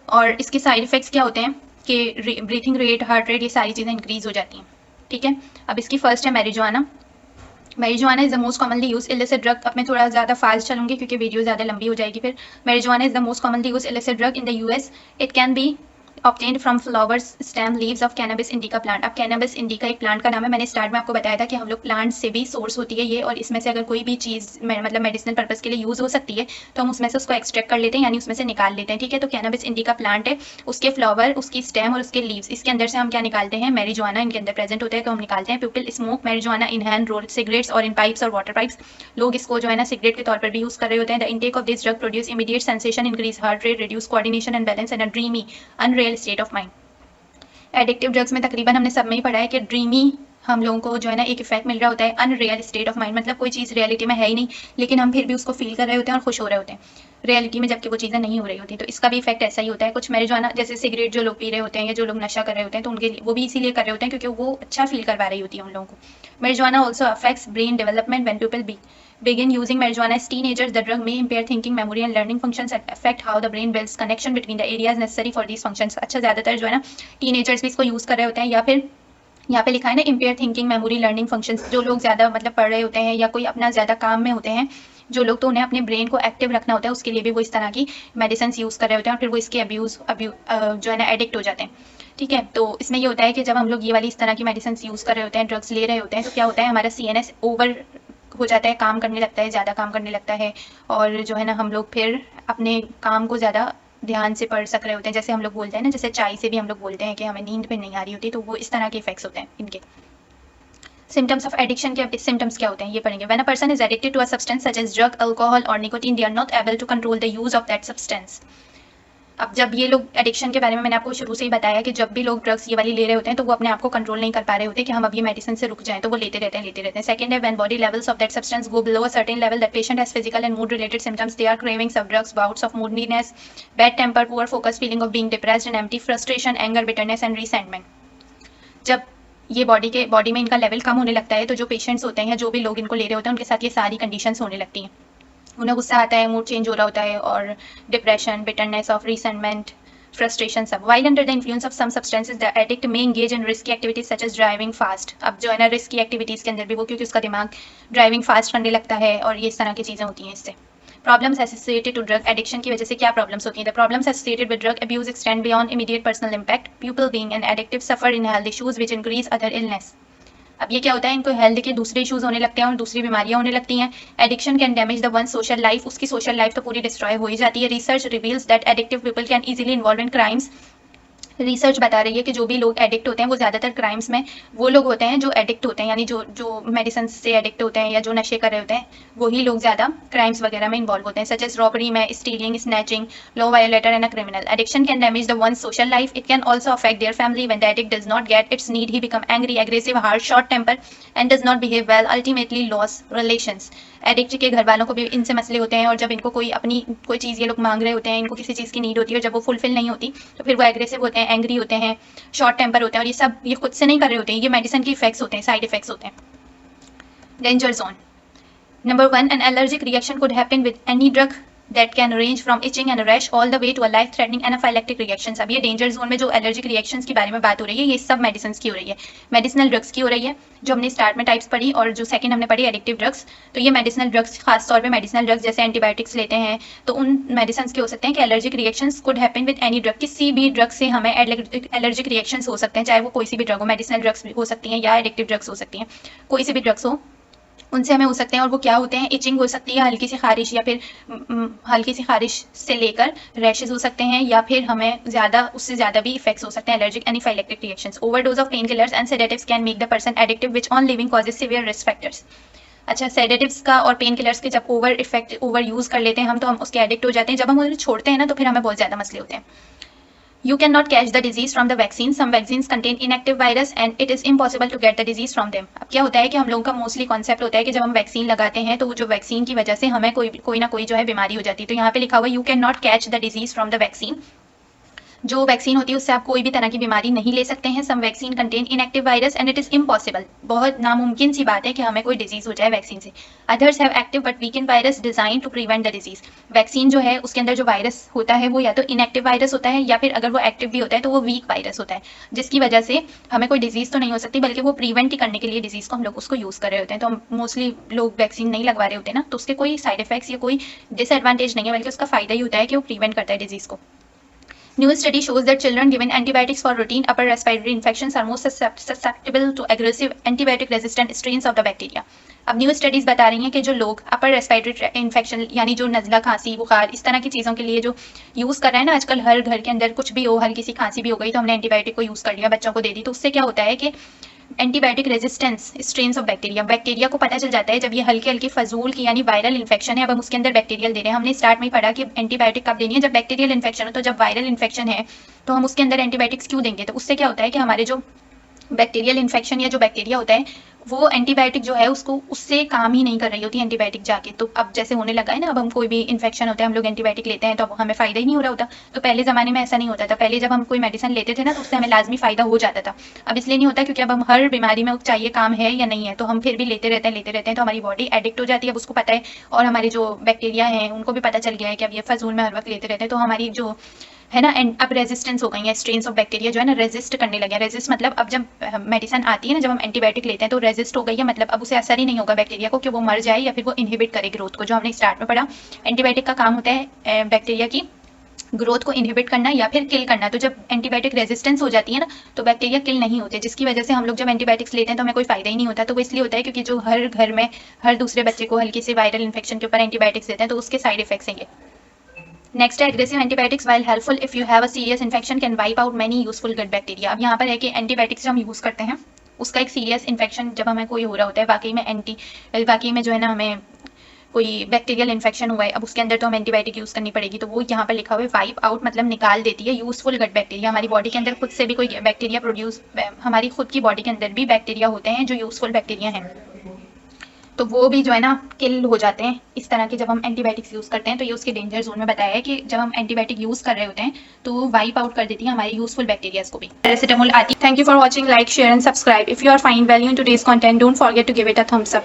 और इसके साइड इफेक्ट्स क्या होते हैं कि ब्रीथिंग रेट, हार्ट रेट, ये सारी चीज़ें इंक्रीज हो जाती हैं, ठीक है। अब इसकी फर्स्ट है marijuana. Marijuana is the most commonly use illicit drug. अब मैं थोड़ा ज़्यादा फास्ट चलूंगी क्योंकि वीडियो ज़्यादा लंबी हो जाएगी फिर। Marijuana is the most commonly use illicit drug in the US. It can be obtained from flowers, stem, leaves of cannabis indica plant. अब cannabis indica एक प्लांट का नाम है। मैंने स्टार्ट में आपको बताया था कि हम लोग प्लांट से भी सोर्स होती है ये, और इसमें से अगर कोई भी चीज़ मतलब मेडिसिनल पर्पस के लिए यूज़ हो सकती है तो हम उसमें से उसको एक्सट्रैक्ट कर लेते हैं, यानी उसमें से निकाल लेते हैं, ठीक है। तो cannabis indica प्लांट है, उसके फ्लावर, उसकी स्टेम और उसके लीव्स, इसके अंदर से हम क्या निकालते हैं, मैरिजुआना इनके अंदर प्रेजेंट होता है, तो हम निकालते हैं। People smoke marijuana in hand, roll cigarettes और इन पाइप्स और वाटर पाइप्स। लोग इसको जो है ना सिगरेट के तौर पर भी यूज़ कर रहे होते हैं। The intake of this drug produce immediate sensation, increase heart rate, reduce coordination and balance and a dreamy unreal state of mind. Addictive drugs में तकरीबन हमने सब में ही पढ़ा है कि ड्रीमी हम लोगों को जो है ना एक इफेक्ट मिल रहा होता है, अनरियल स्टेट ऑफ माइंड, मतलब कोई चीज़ रियलिटी में है ही नहीं लेकिन हम फिर भी उसको फील कर रहे होते हैं और खुश हो रहे होते हैं रियलिटी में, जबकि वो चीज़ें नहीं हो रही होती। तो इसका भी इफेक्ट ऐसा ही होता है। कुछ मैरिजुआना जैसे सिगरेट जो लोग पी रहे होते हैं या जो लोग नशा कर रहे होते हैं तो उनके वो भी इसीलिए कर रहे होते हैं क्योंकि वो अच्छा फील करवा रही होती है उन लोगों को। Marijuana also affects brain development when people begin using marijuana as teenagers. The drug may impair thinking, memory and learning functions and affect how the brain builds connection between the areas necessary for these functions. अच्छा, ज़्यादातर जो है ना teenagers भी इसको use कर रहे होते हैं, या फिर यहाँ पे लिखा है ना empire thinking, memory, learning functions. जो लोग ज़्यादा मतलब पढ़ रहे होते हैं या कोई अपना ज़्यादा काम में होते हैं जो लोग, तो उन्हें अपने ब्रेन को एक्टिव रखना होता है, उसके लिए भी वो इस तरह की मेडिसिन यूज़ कर रहे होते हैं और फिर वो इसके अब्यूज़ जो है ना एडिक्ट हो जाते हैं, ठीक है। तो इसमें ये होता है कि जब हम लोग ये वाली इस तरह की मेडिसिन यूज़ कर रहे होते हैं, ड्रग्स ले रहे होते हैं, तो क्या होता है हमारा CNS ओवर हो जाता है, काम करने लगता है, ज़्यादा काम करने लगता है, और जो है ना हम लोग फिर अपने काम को ज़्यादा ध्यान से पढ़ सक रहे होते हैं। जैसे हम लोग बोलते हैं ना, जैसे चाय से भी हम लोग बोलते हैं कि हमें नींद पे नहीं आ रही होती, तो वो इस तरह के इफेक्ट्स होते हैं इनके। सिम्टम्स ऑफ एडिक्शन के सिम्टम्स क्या होते हैं ये पढ़ेंगे। When a person is addicted to a substance such as drug, alcohol और nicotine, they are not able to control the use of that substance. अब जब ये लोग एडिक्शन के बारे में मैंने आपको शुरू से ही बताया कि जब भी लोग ड्रग्स ये वाली ले रहे होते हैं तो वो अपने आप को कंट्रोल नहीं कर पा रहे होते कि हम अब ये मेडिसिन से रुक जाएं, तो वो लेते रहते हैं। सेकंड है when body levels of that substance go below a certain level, that patient has physical and mood related symptoms, they are cravings of drugs, bouts of moodiness, bad temper, poor focus, feeling of being depressed and empty, frustration, anger, bitterness and resentment. जब ये body में इनका level कम होने लगता है, तो जो patients होते हैं या जो भी लोग इनको ले रहे होते हैं उनके साथ ये सारी कंडीशंस होने लगती हैं। उन्हें गुस्सा आता है, मूड चेंज हो रहा होता है और depression, bitterness of resentment, frustration सब। While under the influence of some substances the addict may engage in risky activities such as driving fast. अब जो है ना रिस्की एक्टिविटीज़ के अंदर भी वो, क्योंकि उसका दिमाग ड्राइविंग फास्ट करने लगता है और ये इस तरह की चीज़ें होती हैं इससे। Problems associated to drug addiction की वजह से क्या प्रॉब्लम्स होती हैं? The problems associated with drug abuse extend beyond immediate personal impact. People being an addictive suffer in health issues which increase other illness. अब ये क्या होता है, इनको हेल्थ के दूसरे इश्यूज होने लगते हैं और दूसरी बीमारियां होने लगती हैं। Addiction can damage the one social life, उसकी सोशल लाइफ तो पूरी डिस्ट्रॉय हो ही जाती है। Research reveals that addictive people can easily involve in crimes. Research बता रही है कि जो भी लोग एडिक्ट होते हैं वो ज़्यादातर क्राइम्स में वो लोग होते हैं जो एडिक्ट होते हैं, यानी जो जो मेडिसिन से एडिक्ट होते हैं या जो नशे कर रहे होते हैं वही लोग ज़्यादा क्राइम्स वगैरह में इन्वॉल्व होते हैं, सच एज रॉबरी में, stealing, snatching, law violator and a criminal. Addiction can damage the one social life, it can also affect their family. When the addict does not get its need he become angry, aggressive, harsh, short temper and does not behave well, ultimately loss relations. Addict के घर वालों को भी इनसे मसले होते हैं और जब इनको कोई अपनी कोई चीज़ ये लोग मांग रहे होते हैं, इनको किसी चीज़ की नीड होती है और जब वो फुलफिल नहीं होती तो फिर वो एग्रेसिव होते हैं, एंग्री होते हैं, शॉर्ट टेम्पर होते हैं, और ये सब ये खुद से नहीं कर रहे होते हैं, ये मेडिसिन के इफेक्ट्स होते हैं, साइड इफेक्ट्स होते हैं। Danger zone number 1, an allergic reaction could happen with any drug that can range from itching and rash all the way to a life threatening anaphylactic reactions। अब ये danger zone में जो allergic reactions के बारे में बात हो रही है ये सब मेडिसिन की हो रही है, मेडिसिनल ड्रग्स की हो रही है, जो हमने स्टार्ट में टाइप्स पढ़ी, और जो सेकंड हमने पढ़ी एडिक्टिव ड्रग्स। तो ये मेडिसिनल ड्रग्स, खास तौर पे मेडिसिनल ड्रग्स जैसे एंटीबायोटिक्स लेते हैं तो उन मेडिसिन के हो सकते हैं कि allergic reactions could happen with any drug, किसी भी ड्रग से हमें एलर्जिक रिएक्शंस हो सकते हैं, चाहे वो कोई सी भी ड्रग हो, मेडिसिनल ड्रग्स हो सकती हैं या एडिक्टिव ड्रग्स हो सकती हैं, कोई सी भी ड्रग्स हो उनसे हमें हो सकते हैं। और वो क्या होते हैं, इचिंग हो सकती है, हल्की सी खारिश, या फिर हल्की सी खारिश से लेकर रैशेज हो सकते हैं, या फिर हमें उससे ज़्यादा भी इफेक्ट्स हो सकते हैं, allergic anaphylactic reactions. Overdose of pain killers and sedatives can make the person addictive which on living causes severe risk factors. अच्छा, सेडेटिव्स का और पेन किलर्स के जब ओवर यूज़ कर लेते हैं हम तो हम उसके एडिक्ट हो जाते हैं, जब हम उन्हें छोड़ते हैं ना तो फिर हमें बहुत ज़्यादा मसले होते हैं। You cannot catch the disease from the vaccine. Some vaccines contain inactive virus and it is impossible to get the disease from them. अब क्या होता है कि हम लोगों का मोस्टली कॉन्सेप्ट होता है कि जब हम वैक्सीन लगाते हैं तो वो जो वैक्सीन की वजह से हमें कोई ना कोई जो है बीमारी हो जाती है। तो यहाँ पे लिखा हुआ you can not catch the disease from the vaccine. जो वैक्सीन होती है उससे आप कोई भी तरह की बीमारी नहीं ले सकते हैं। Some vaccine contain inactive virus and it is impossible, बहुत नामुमकिन सी बात है कि हमें कोई डिजीज हो जाए वैक्सीन से। Others have active but weakened virus designed to prevent the disease. Vaccine जो है उसके अंदर जो वायरस होता है वो या तो इनएक्टिव वायरस होता है या फिर अगर वो एक्टिव भी होता है तो वो वीक वायरस होता है, जिसकी वजह से हमें कोई डिजीज तो नहीं हो सकती बल्कि वो प्रिवेंट ही करने के लिए डिजीज को हम लोग उसको यूज कर रहे होते हैं। तो मोस्टली लोग वैक्सीन नहीं लगवा रहे होते ना, तो उसके कोई साइड इफेक्ट्स या कोई डिसएडवांटेज नहीं है, बल्कि उसका फायदा ही होता है कि वो प्रिवेंट करता है डिजीज को। New study shows that children given antibiotics for routine upper respiratory infections are most susceptible to aggressive antibiotic-resistant strains of the bacteria। अब न्यू स्टडीज बता रही हैं कि जो लोग अपर रेस्पिरेटरी इन्फेक्शन यानी जो नज़ला, खांसी, बुखार, इस तरह की चीज़ों के लिए जो यूज़ कर रहे हैं ना आजकल, हर घर के अंदर कुछ भी हो, हल्की सी खांसी भी हो गई तो हमने एंटीबायोटिक को यूज़ कर लिया, बच्चों को दे दी, तो उससे क्या होता है कि antibiotic resistance strains of bacteria को पता चल जाता है जब ये हल्की हल्की फजूल की यानी वायरल इन्फेक्शन है, अब हम उसके अंदर बैक्टीरियल दे रहे हैं। हमने स्टार्ट में ही पढ़ा कि एंटीबायोटिक कब देनी है, जब बैक्टीरियल इन्फेक्शन हो। तो जब वायरल इन्फेक्शन है तो हम उसके अंदर एंटीबायोटिक्स क्यों देंगे, तो उससे क्या होता है कि हमारे जो बैक्टीरियल इन्फेक्शन या जो बैक्टीरिया होता है वो एंटीबायोटिक जो है उसको उससे काम ही नहीं कर रही होती एंटीबायोटिक जाके। तो अब जैसे होने लगा है ना, अब हम कोई भी इन्फेक्शन होता है हम लोग एंटीबायोटिक लेते हैं तो अब हमें फायदा ही नहीं हो रहा होता। तो पहले ज़माने में ऐसा नहीं होता था, पहले जब हम कोई मेडिसिन लेते थे ना तो उससे हमें लाजमी फ़ायदा हो जाता था। अब इसलिए नहीं होता क्योंकि अब हम हर बीमारी में चाहिए काम है या नहीं है तो हम फिर भी लेते रहते हैं तो हमारी बॉडी एडिक्ट हो जाती है, अब उसको पता है। और हमारे जो बैक्टीरिया हैं उनको भी पता चल गया है कि अब ये फजूल में हर वक्त लेते रहते हैं, तो हमारी जो है ना एंड अब रेजिस्टेंस हो गई है, स्ट्रेन्स ऑफ बैक्टीरिया जो है ना रेजिस्ट करने लगे हैं। रेजिस्ट मतलब अब जब मेडिसिन आती है ना, जब हम एंटीबायोटिक लेते हैं तो रेजिस्ट हो गई है, मतलब अब उसे असर ही नहीं होगा बैक्टीरिया को कि वो मर जाए या फिर वो इनहिबिट करे ग्रोथ को। जो हमने स्टार्ट में पढ़ा, एंटीबायोटिक का काम होता है बैक्टीरिया की ग्रोथ को इनहिबिट करना या फिर किल करना। तो जब एंटीबायोटिक रेजिस्टेंस हो जाती है ना तो बैक्टीरिया किल नहीं होते, जिसकी वजह से हम लोग जब एंटीबायोटिक्स लेते हैं तो हमें कोई फायदा ही नहीं होता। तो वो इसलिए होता है क्योंकि जो हर घर में हर दूसरे बच्चे को हल्की सी वायरल इन्फेक्शन के ऊपर एंटीबायोटिक्स देते हैं तो उसके साइड इफेक्ट्स हैं ये। नेक्स्ट है aggressive antibiotics while helpful if you have a serious infection can wipe out many useful good bacteria. अब यहाँ पर है कि एंटीबायोटिक्स जो हम यूज़ करते हैं उसका एक सीरियस इन्फेक्शन जब हमें कोई हो रहा होता है, वाकई में जो है ना हमें कोई बैक्टीरियल इन्फेक्शन हुआ है, अब उसके अंदर तो हम एंटीबायोटिक यूज़ करनी पड़ेगी। तो वो यहाँ पर लिखा हुआ है वाइप आउट मतलब निकाल देती है यूजफुल गट बैक्टीरिया। हमारी बॉडी के अंदर खुद से भी कोई बैक्टीरिया प्रोड्यूस, हमारी खुद की बॉडी के अंदर भी बैक्टीरिया होते हैं जो यूजफुल बैक्टीरिया हैं। तो वो भी जो है ना किल हो जाते हैं इस तरह के जब हम एंटीबायोटिक्स यूज़ करते हैं। तो ये उसके डेंजर जोन में बताया है कि जब हम एंटीबायोटिक यूज़ कर रहे होते हैं तो वो वाइप आउट कर देती है हमारे यूजफुल बैक्टीरियाज को भी। पैरासिटामोल आती। Thank you for watching, like, share and subscribe. If you are find value in today's content, don't forget to give it a thumbs up.